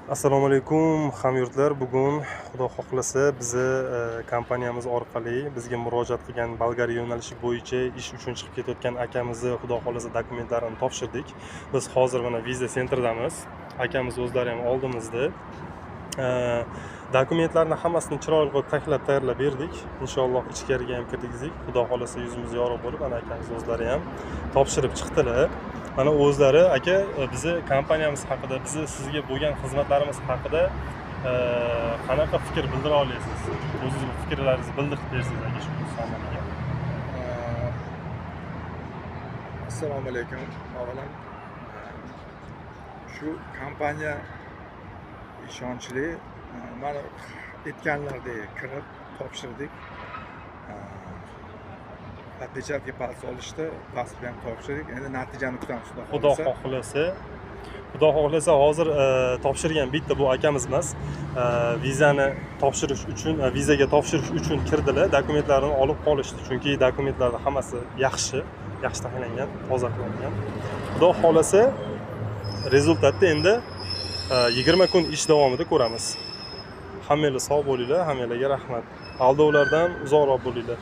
Assalomu alaykum hamyurtlar. Bugun xudo xohlasa bizni kompaniyamiz orqali bizga murojaat qilgan Bolgariya yo'nalishi bo'yicha ish uchun chiqib ketayotgan akamizni xudo xohlasa dokumentlarini topshirdik. Biz hozir mana viza sentridamiz. Akamiz o'zlari ham oldimizda. Dokumentlarni hammasini chiroyli qilib taklab tayyorlab berdik. Inshaalloh ichkariga ham kirgizdik. Xudo xohlasa yuzimiz yorug' bo'lib, ana akamiz o'zlari ham topshirib chiqdilar. Mana o'zlari aka bizni kompaniyamiz haqida, bizni sizga bo'lgan xizmatlarimiz haqida qanaqa fikr bildira olasiz? O'zingiz fikrlaringizni bildirib bersangiz aka shu so'zlarga. Assalomu alaykum. Avvalan shu kompaniya ishonchli, mana aytganlaridek kirib topshirdik. Отпечатки past olishdi, pasport ham topshirdik. Endi natijani kutamiz. Xudo xohlasa hozir topshirgan bitta bu akamiz emas. Vizani topshirish uchun, vizaga topshirish uchun kirdilar, dokumentlarini olib qolishdi. Chunki dokumentlarning hammasi yaxshi taxlangan, toza qilingan. Xudo xohlasa rezultatni endi 20 kun ish davomida ko'ramiz. Hammangiz sog' bo'linglar, hammalarga rahmat. Aldovlardan uzoqroq bo'linglar.